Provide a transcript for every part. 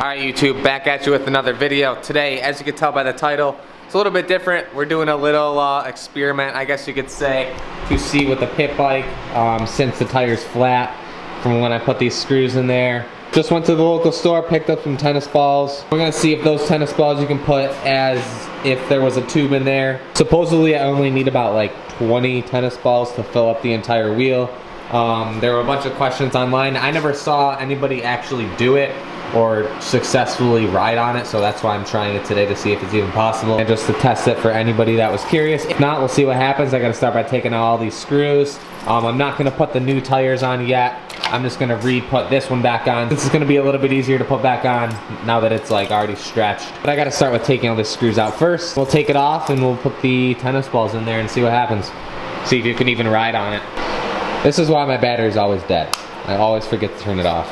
Alright YouTube, back at you with another video. Today, as you can tell by the title, it's a little bit different. We're doing a little experiment, I guess you could say, to see with the pit bike, since the tire's flat from when I put these screws in there. Just went to the local store, picked up some tennis balls. We're gonna see if those tennis balls you can put as if there was a tube in there. Supposedly I only need about like 20 tennis balls to fill up the entire wheel. There were a bunch of questions online. I never saw anybody actually do it or successfully ride on it, so that's why I'm trying it today to see if it's even possible and just to test it for anybody that was curious. If not, we'll see what happens. I gotta start by taking out all these screws. I'm not gonna put the new tires on yet. I'm just gonna re-put this one back on. This is gonna be a little bit easier to put back on now that it's like already stretched. But I gotta start with taking all the screws out first. We'll take it off and we'll put the tennis balls in there and see what happens. See if you can even ride on it. This is why my battery is always dead. I always forget to turn it off.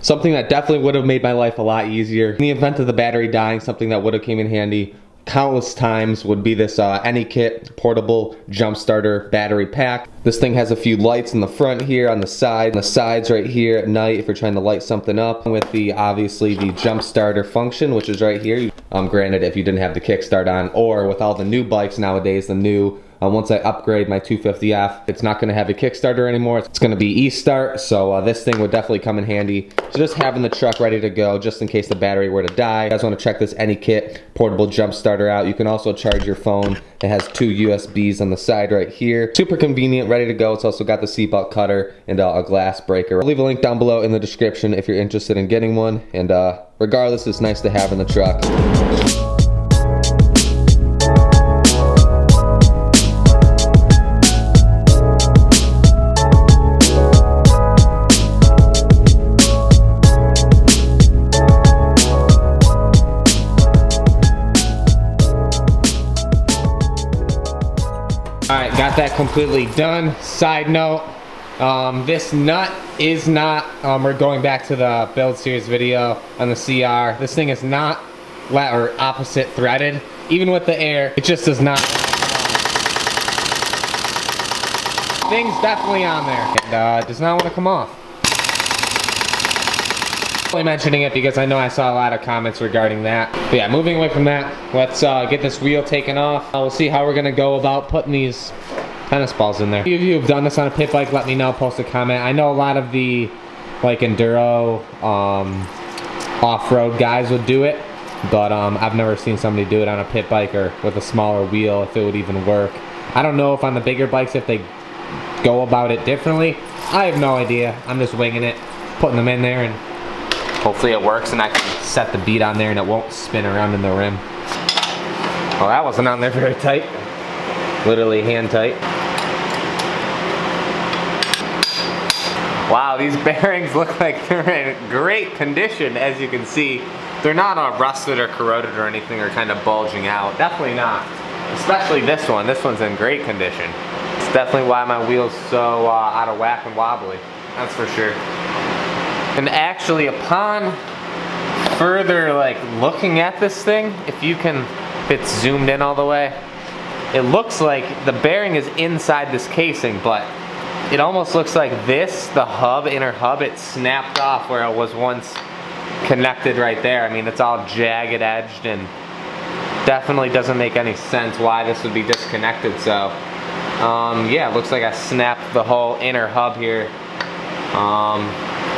Something that definitely would have made my life a lot easier in the event of the battery dying, something that would have came in handy countless times would be this AnyKit portable jump starter battery pack. This thing has a few lights in the front here, on the sides right here at night if you're trying to light something up, with the obviously the jump starter function, which is right here. Granted, if you didn't have the kickstart on, or with all the new bikes nowadays, the new once I upgrade my 250F, it's not going to have a Kickstarter anymore. It's going to be e-start, so this thing would definitely come in handy. So just having the truck ready to go, just in case the battery were to die. You guys want to check this AnyKit portable jump starter out. You can also charge your phone. It has 2 USBs on the side right here. Super convenient, ready to go. It's also got the seatbelt cutter and a glass breaker. I'll leave a link down below in the description if you're interested in getting one. And regardless, it's nice to have in the truck. Alright, got that completely done. Side note, this nut is not, we're going back to the build series video on the CR. This thing is not opposite threaded. Even with the air, it just does not. Thing's definitely on there. And does not want to come off. I'm only mentioning it because I know I saw a lot of comments regarding that. But yeah, moving away from that, let's get this wheel taken off. We'll see how we're gonna go about putting these tennis balls in there. If you have done this on a pit bike, let me know, post a comment. I know a lot of the like enduro off-road guys would do it, but I've never seen somebody do it on a pit bike or with a smaller wheel, if it would even work. I don't know if on the bigger bikes if they go about it differently. I have no idea. I'm just winging it, putting them in there, and hopefully it works and I can set the bead on there and it won't spin around in the rim. Well, that wasn't on there very tight. Literally hand tight. Wow, these bearings look like they're in great condition, as you can see. They're not rusted or corroded or anything or kind of bulging out. Definitely not. Especially this one. This one's in great condition. It's definitely why my wheel's so out of whack and wobbly. That's for sure. And actually, upon further looking at this thing, if it's zoomed in all the way, it looks like the bearing is inside this casing, but it almost looks like this, the hub, inner hub, it snapped off where it was once connected right there. I mean, it's all jagged edged and definitely doesn't make any sense why this would be disconnected. So yeah, it looks like I snapped the whole inner hub here.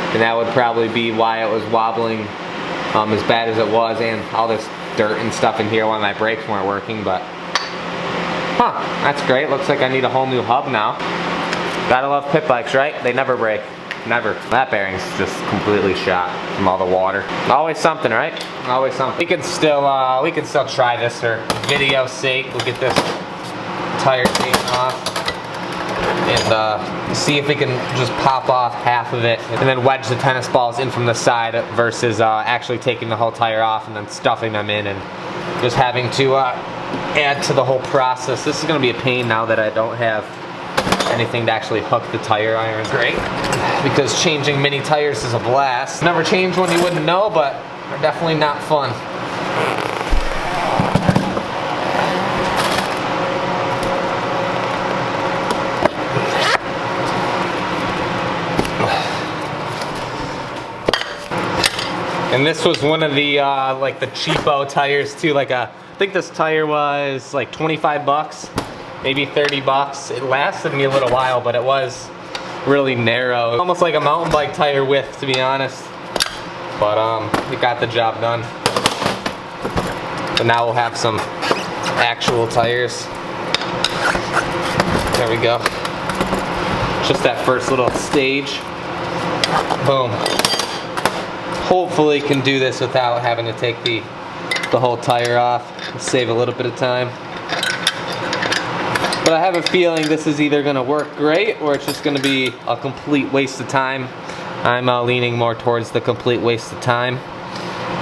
And that would probably be why it was wobbling as bad as it was, and all this dirt and stuff in here while my brakes weren't working. But that's great. Looks like I need a whole new hub now. Gotta love pit bikes, right? They never break. Never. That bearing's just completely shot from all the water. Always something, right? Always something. We can still try this for video's sake. We'll get this tire taken off and see if we can just pop off half of it and then wedge the tennis balls in from the side versus actually taking the whole tire off and then stuffing them in and just having to add to the whole process. This is going to be a pain now that I don't have anything to actually hook the tire irons. Great, because changing mini tires is a blast. Never changed one, you wouldn't know, but they're definitely not fun. And this was one of the like the cheapo tires too. Like I think this tire was like 25 bucks, maybe 30 bucks. It lasted me a little while, but it was really narrow. Almost like a mountain bike tire width, to be honest. But it got the job done. But now we'll have some actual tires. There we go. Just that first little stage. Boom. Hopefully can do this without having to take the whole tire off. Save a little bit of time. But I have a feeling this is either gonna work great or it's just gonna be a complete waste of time. I'm leaning more towards the complete waste of time.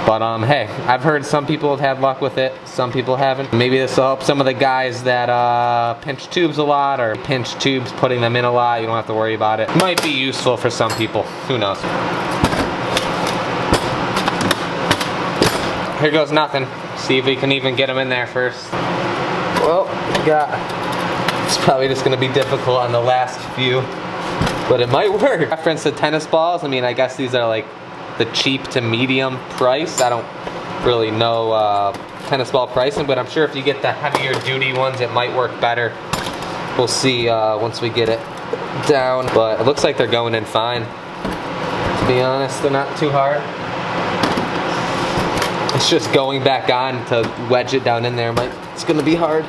But hey, I've heard some people have had luck with it, some people haven't. Maybe this will help some of the guys that pinch tubes a lot or pinch tubes, putting them in a lot. You don't have to worry about it. Might be useful for some people, who knows. Here goes nothing. See if we can even get them in there first. Well, it's probably just gonna be difficult on the last few, but it might work. Reference to tennis balls, I mean, I guess these are like the cheap to medium price. I don't really know tennis ball pricing, but I'm sure if you get the heavier duty ones, it might work better. We'll see once we get it down, but it looks like they're going in fine. To be honest, they're not too hard. It's just going back on to wedge it down in there. It's gonna be hard.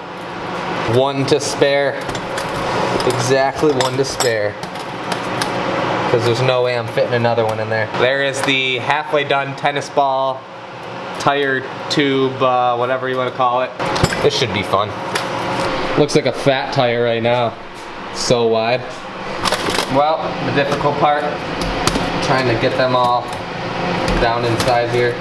One to spare. Exactly one to spare. Because there's no way I'm fitting another one in there. There is the halfway done tennis ball, tire tube, whatever you want to call it. This should be fun. Looks like a fat tire right now. So wide. Well, the difficult part, trying to get them all down inside here.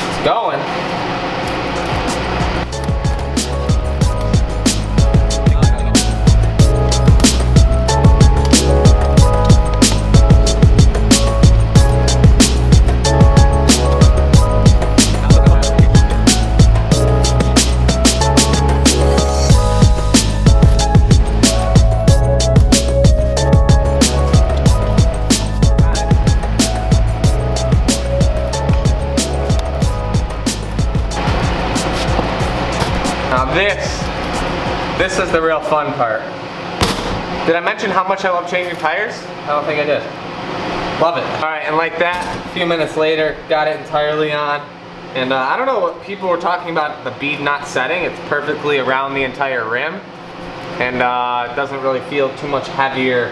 It's going. Now this is the real fun part. Did I mention how much I love changing tires? I don't think I did. Love it. All right, and like that, a few minutes later, got it entirely on. And I don't know what people were talking about, the bead not setting. It's perfectly around the entire rim. And it doesn't really feel too much heavier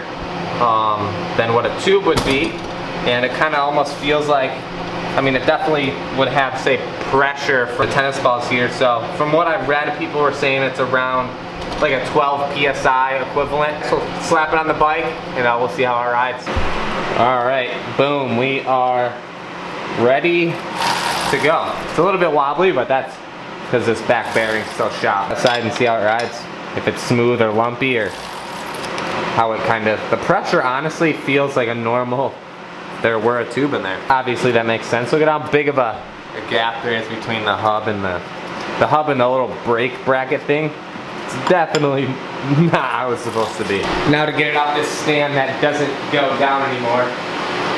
than what a tube would be. And it kind of almost feels like, I mean, it definitely would have, say, pressure for the tennis balls here. So from what I've read, people were saying it's around like a 12 PSI equivalent. So slap it on the bike and we'll see how it rides. All right, boom, we are ready to go. It's a little bit wobbly, but that's because this back bearing's still shot. Aside and see how it rides. If it's smooth or lumpy or how it kind of, the pressure honestly feels like a normal, there were a tube in there. Obviously that makes sense. Look at how big of a gap there is between the hub and the little brake bracket thing. It's definitely not how it's supposed to be. Now to get it off this stand that doesn't go down anymore.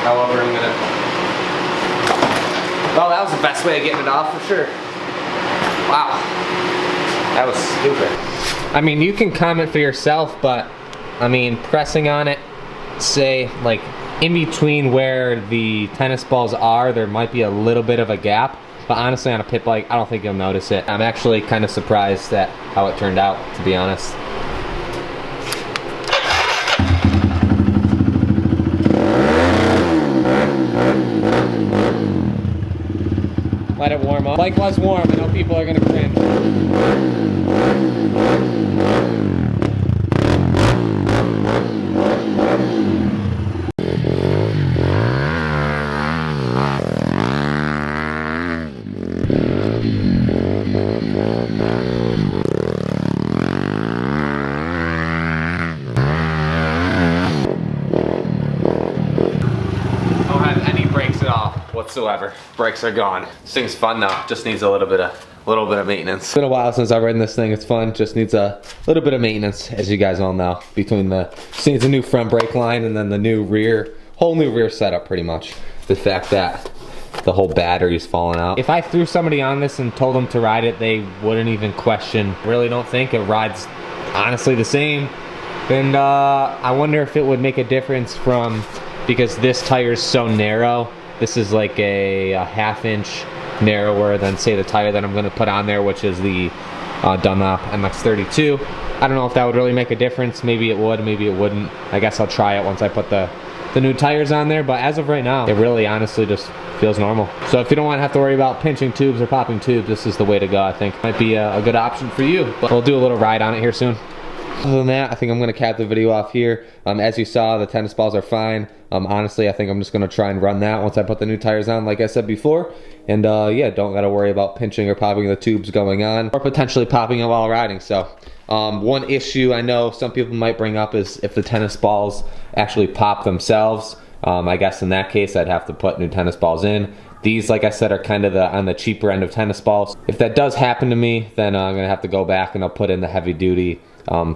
However, I'm gonna, well, that was the best way of getting it off for sure. Wow, that was stupid. I mean, you can comment for yourself, but I mean, pressing on it, say like in between where the tennis balls are, there might be a little bit of a gap, but honestly on a pit bike, I don't think you'll notice it. I'm actually kind of surprised at how it turned out, to be honest. Let it warm up. Bike was warm, I know people are gonna cringe. Whatsoever. Brakes are gone. This thing's fun though. Just needs a little bit little bit of maintenance. It's been a while since I've ridden this thing. It's fun, just needs a little bit of maintenance, as you guys all know, between just needs a new front brake line and then the new whole new rear setup pretty much. The fact that the whole battery's falling out. If I threw somebody on this and told them to ride it, they wouldn't even question. Really don't think it rides honestly the same. And I wonder if it would make a difference because this tire is so narrow. This is like a half-inch narrower than say the tire that I'm gonna put on there, which is the Dunlop MX32. I don't know if that would really make a difference. Maybe it would, maybe it wouldn't. I guess I'll try it once I put the new tires on there, but as of right now, it really honestly just feels normal. So if you don't want to have to worry about pinching tubes or popping tubes, this is the way to go, I think. Might be a good option for you, but we'll do a little ride on it here soon. Other than that, I think I'm going to cap the video off here. As you saw, the tennis balls are fine. Honestly, I think I'm just going to try and run that once I put the new tires on, like I said before. And yeah, don't got to worry about pinching or popping the tubes going on, or potentially popping it while riding. So one issue I know some people might bring up is if the tennis balls actually pop themselves. I guess in that case, I'd have to put new tennis balls in. These, like I said, are kind of on the cheaper end of tennis balls. If that does happen to me, then I'm going to have to go back and I'll put in the heavy duty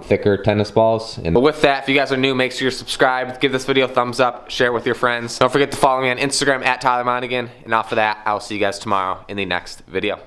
thicker tennis balls. But with that, if you guys are new, make sure you're subscribed, give this video a thumbs up, share it with your friends. Don't forget to follow me on Instagram @TylerMonagan, and off of that, I'll see you guys tomorrow in the next video.